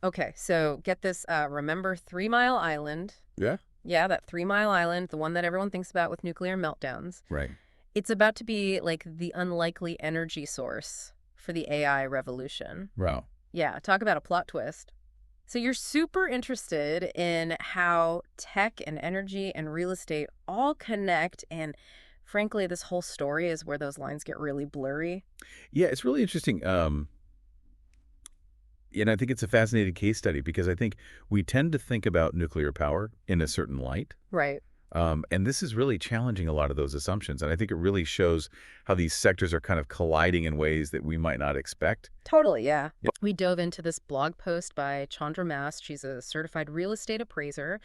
Okay, so get this. Remember 3 Mile Island? Yeah. Yeah, that 3 Mile Island, the one that everyone thinks about with nuclear meltdowns. Right. It's about to be like the unlikely energy source for the AI revolution. Wow. Yeah, talk about a plot twist. So you're super interested in how tech and energy and real estate all connect, and frankly, this whole story is where those lines get really blurry. Yeah, it's really interesting. And I think it's a fascinating case study because I think we tend to think about nuclear power in a certain light. Right. And this is really challenging a lot of those assumptions. And I think it really shows how these sectors are kind of colliding in ways that we might not expect. Totally, yeah. Yeah. We dove into this blog post by Chandra Mast. She's a certified real estate appraiser,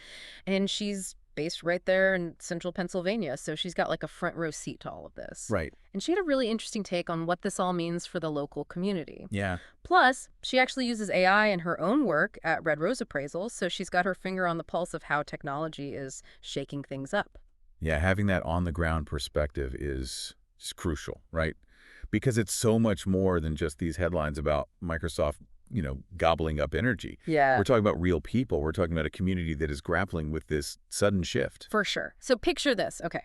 and she's based right there in central Pennsylvania. So she's got like a front row seat to all of this. Right. And she had a really interesting take on what this all means for the local community. Yeah. Plus, she actually uses AI in her own work at Red Rose Appraisal, so she's got her finger on the pulse of how technology is shaking things up. Yeah, having that on the ground perspective is crucial, right? Because it's so much more than just these headlines about Microsoft, gobbling up energy. Yeah. We're talking about real people. We're talking about a community that is grappling with this sudden shift. For sure. So picture this. Okay.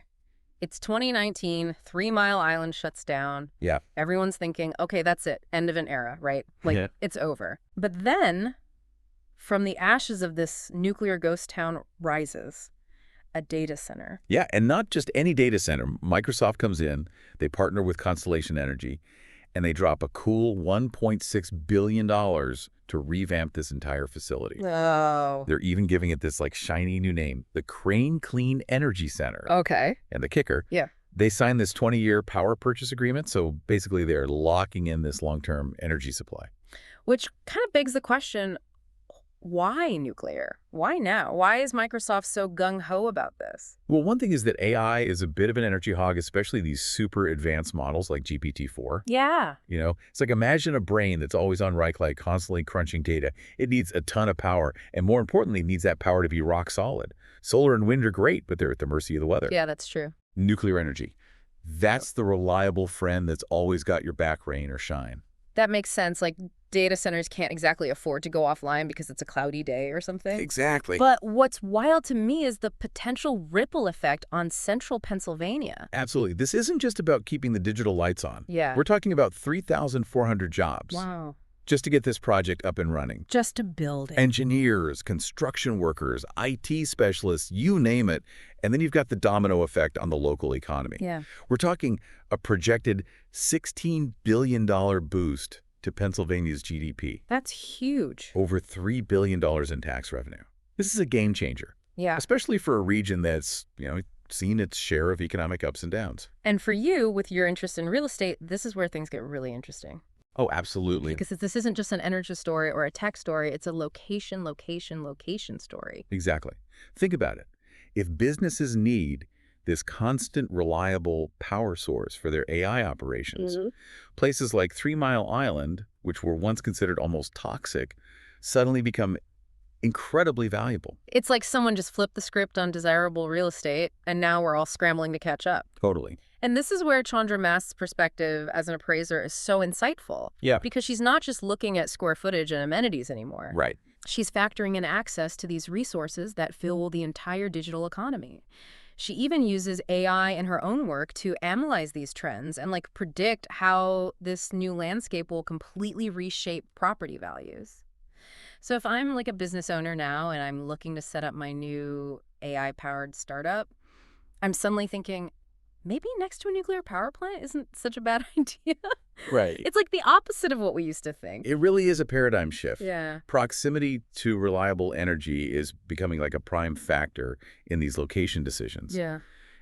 It's 2019, 3 Mile Island shuts down. Yeah. Everyone's thinking, okay, that's it. End of an era, right? Like, Yeah. it's over. But then, from the ashes of this nuclear ghost town rises a data center. Yeah, and not just any data center. Microsoft comes in, they partner with Constellation Energy, and they drop a cool $1.6 billion to revamp this entire facility. Oh. They're even giving it this shiny new name, the Crane Clean Energy Center. Okay. And the kicker, Yeah. they signed this 20-year power purchase agreement, so basically they're locking in this long-term energy supply. Which kind of begs the question, why nuclear? Why now? Why is Microsoft so gung-ho about this? Well, one thing is that AI is a bit of an energy hog, especially these super advanced models like GPT-4. Yeah. It's like imagine a brain that's always on right click, constantly crunching data. It needs a ton of power, and more importantly, it needs that power to be rock solid. Solar and wind are great, but they're at the mercy of the weather. Yeah, that's true. Nuclear energy. That's the reliable friend that's always got your back, rain or shine. That makes sense. Like, data centers can't exactly afford to go offline because it's a cloudy day or something. Exactly. But what's wild to me is the potential ripple effect on central Pennsylvania. Absolutely. This isn't just about keeping the digital lights on. Yeah. We're talking about 3,400 jobs. Wow. Just to get this project up and running. Just to build it. Engineers, construction workers, IT specialists, you name it. And then you've got the domino effect on the local economy. Yeah. We're talking a projected $16 billion boost to Pennsylvania's GDP. That's huge. Over $3 billion in tax revenue. This is a game changer. Yeah. Especially for a region that's, seen its share of economic ups and downs. And for you, with your interest in real estate, this is where things get really interesting. Oh, absolutely. Because this isn't just an energy story or a tech story, it's a location story. Exactly. Think about it. If businesses need this constant, reliable power source for their AI operations, places like 3 Mile Island, which were once considered almost toxic, suddenly become incredibly valuable. It's like someone just flipped the script on desirable real estate, and now we're all scrambling to catch up. Totally. And this is where Chandra Mast's perspective as an appraiser is so insightful. Yeah. Because she's not just looking at square footage and amenities anymore. Right. She's factoring in access to these resources that fuel the entire digital economy. She even uses AI in her own work to analyze these trends and predict how this new landscape will completely reshape property values. So if I'm a business owner now and I'm looking to set up my new AI-powered startup, I'm suddenly thinking, maybe next to a nuclear power plant isn't such a bad idea. Right. It's like the opposite of what we used to think. It really is a paradigm shift. Yeah. Proximity to reliable energy is becoming a prime factor in these location decisions. Yeah.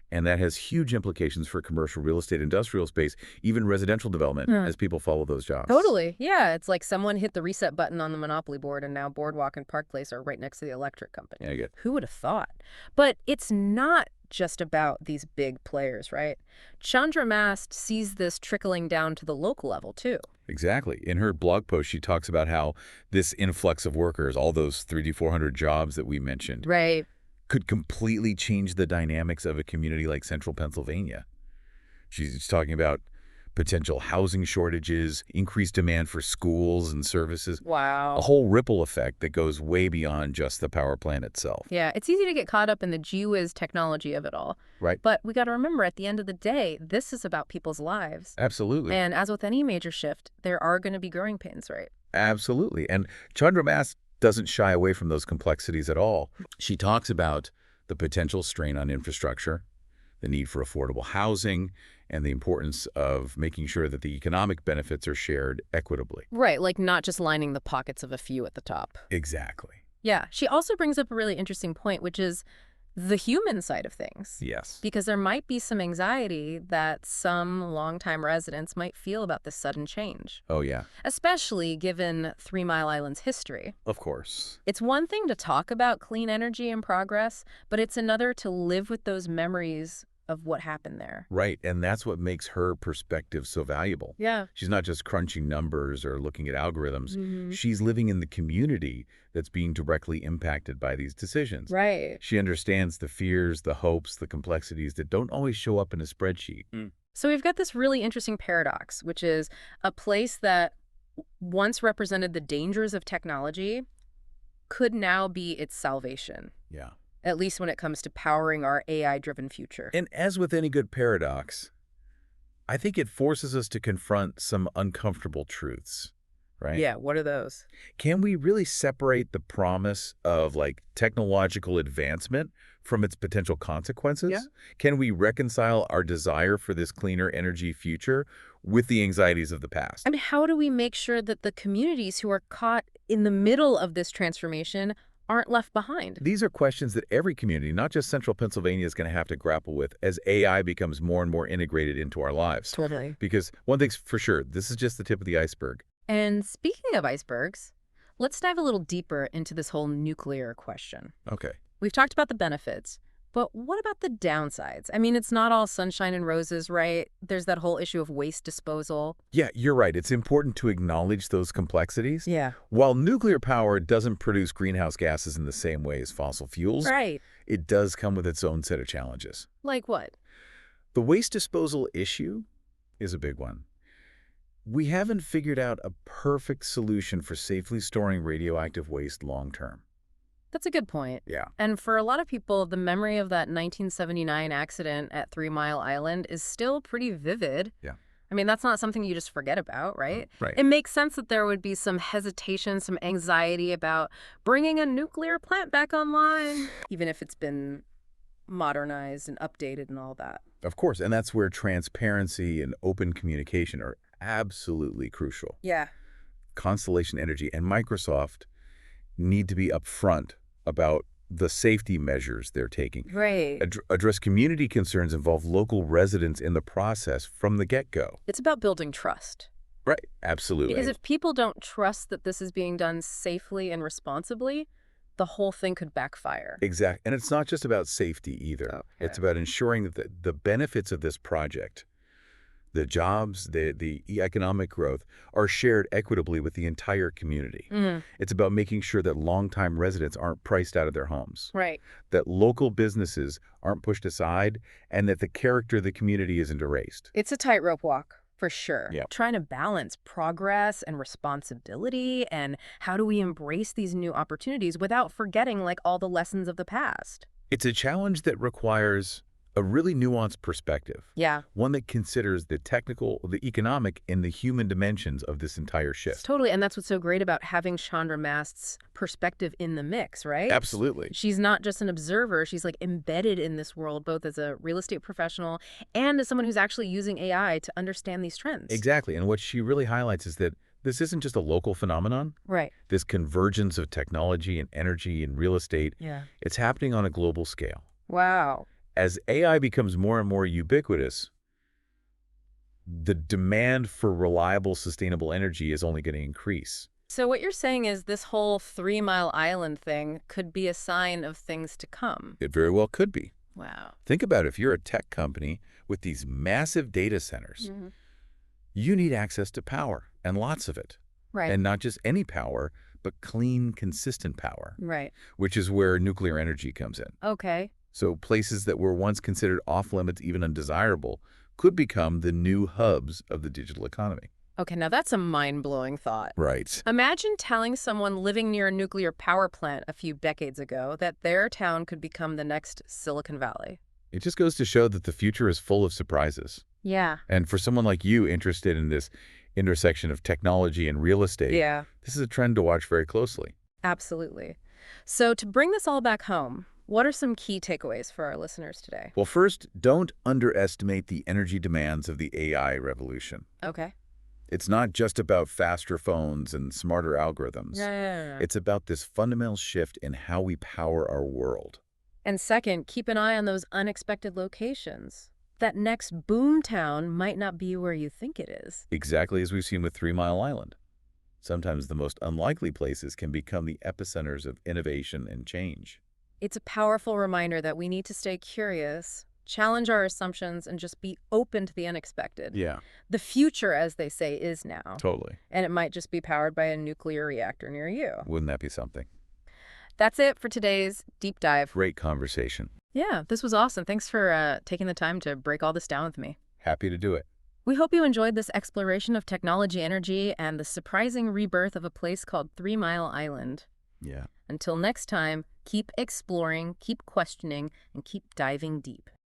And that has huge implications for commercial real estate, industrial space, even residential development as people follow those jobs. Totally. Yeah. It's like someone hit the reset button on the Monopoly board and now Boardwalk and Park Place are right next to the electric company. Yeah, I get. Who would have thought? But it's not just about these big players, right? Chandra Mast sees this trickling down to the local level, too. Exactly. In her blog post, she talks about how this influx of workers, all those 3,400 jobs that we mentioned, Right. could completely change the dynamics of a community like central Pennsylvania. She's talking about potential housing shortages, increased demand for schools and services, a Wow. whole ripple effect that goes way beyond just the power plant itself. Yeah, it's easy to get caught up in the gee whiz technology of it all. Right? But we got to remember, at the end of the day, this is about people's lives. Absolutely. And as with any major shift, there are going to be growing pains, right? Absolutely. And Chandra Mas doesn't shy away from those complexities at all. She talks about the potential strain on infrastructure, the need for affordable housing, and the importance of making sure that the economic benefits are shared equitably. Right, like not just lining the pockets of a few at the top. Exactly. Yeah, she also brings up a really interesting point, which is the human side of things. Yes. Because there might be some anxiety that some longtime residents might feel about this sudden change, Oh, yeah. especially given 3 Mile Island's history. Of course. It's one thing to talk about clean energy and progress, but it's another to live with those memories of what happened there. Right. And that's what makes her perspective so valuable. Yeah. She's not just crunching numbers or looking at algorithms. Mm-hmm. She's living in the community that's being directly impacted by these decisions. Right. She understands the fears, the hopes, the complexities that don't always show up in a spreadsheet. So we've got this really interesting paradox, which is a place that once represented the dangers of technology could now be its salvation, Yeah. at least when it comes to powering our AI-driven future. And as with any good paradox, I think it forces us to confront some uncomfortable truths, right? Yeah, what are those? Can we really separate the promise of technological advancement from its potential consequences? Yeah. Can we reconcile our desire for this cleaner energy future with the anxieties of the past? I mean, how do we make sure that the communities who are caught in the middle of this transformation aren't left behind? These are questions that every community, not just Central Pennsylvania, is going to have to grapple with as AI becomes more and more integrated into our lives. Totally. Because one thing's for sure, this is just the tip of the iceberg. And speaking of icebergs, let's dive a little deeper into this whole nuclear question. Okay. We've talked about the benefits, but what about the downsides? I mean, it's not all sunshine and roses, right? There's that whole issue of waste disposal. Yeah, you're right. It's important to acknowledge those complexities. Yeah. While nuclear power doesn't produce greenhouse gases in the same way as fossil fuels, Right. it does come with its own set of challenges. Like what? The waste disposal issue is a big one. We haven't figured out a perfect solution for safely storing radioactive waste long term. That's a good point. Yeah. And for a lot of people, the memory of that 1979 accident at 3 Mile Island is still pretty vivid. Yeah. I mean, that's not something you just forget about, right? Right. It makes sense that there would be some hesitation, some anxiety about bringing a nuclear plant back online, even if it's been modernized and updated and all that. Of course, and that's where transparency and open communication are absolutely crucial. Yeah. Constellation Energy and Microsoft need to be upfront about the safety measures they're taking. Right. Address community concerns, involve local residents in the process from the get-go. It's about building trust. Right. Absolutely. Because if people don't trust that this is being done safely and responsibly, the whole thing could backfire. Exactly. And it's not just about safety either. Okay. It's about ensuring that the benefits of this project, the jobs, the economic growth, are shared equitably with the entire community. It's about making sure that longtime residents aren't priced out of their homes, Right. that local businesses aren't pushed aside, and that the character of the community isn't erased. It's a tightrope walk, for sure. Yeah. Trying to balance progress and responsibility, and how do we embrace these new opportunities without forgetting all the lessons of the past? It's a challenge that requires a really nuanced perspective. Yeah. One that considers the technical, the economic, and the human dimensions of this entire shift. Totally, and that's what's so great about having Chandra Mast's perspective in the mix, right? Absolutely. She's not just an observer, she's embedded in this world, both as a real estate professional and as someone who's actually using AI to understand these trends. Exactly, and what she really highlights is that this isn't just a local phenomenon. Right. This convergence of technology and energy and real estate, Yeah. it's happening on a global scale. Wow. As AI becomes more and more ubiquitous, the demand for reliable, sustainable energy is only going to increase. So what you're saying is this whole 3 Mile Island thing could be a sign of things to come. It very well could be. Wow. Think about it. If you're a tech company with these massive data centers, you need access to power, and lots of it. Right. And not just any power, but clean, consistent power, Right. which is where nuclear energy comes in. Okay. So places that were once considered off-limits, even undesirable, could become the new hubs of the digital economy. Okay, now that's a mind-blowing thought. Right. Imagine telling someone living near a nuclear power plant a few decades ago that their town could become the next Silicon Valley. It just goes to show that the future is full of surprises. Yeah. And for someone like you interested in this intersection of technology and real estate, Yeah, this is a trend to watch very closely. absolutely. So to bring this all back home, what are some key takeaways for our listeners today? Well, first, don't underestimate the energy demands of the AI revolution. Okay. It's not just about faster phones and smarter algorithms. Yeah. It's about this fundamental shift in how we power our world. And second, keep an eye on those unexpected locations. That next boom town might not be where you think it is. Exactly as we've seen with 3 Mile Island. Sometimes the most unlikely places can become the epicenters of innovation and change. It's a powerful reminder that we need to stay curious, challenge our assumptions, and just be open to the unexpected. Yeah, The future, as they say, is now. totally. And it might just be powered by a nuclear reactor near you. Wouldn't that be something? That's it for today's deep dive. Great conversation. Yeah, this was awesome. Thanks for taking the time to break all this down with me. Happy to do it. We hope you enjoyed this exploration of technology, energy, and the surprising rebirth of a place called 3 Mile Island. Yeah. Until next time, keep exploring, keep questioning, and keep diving deep.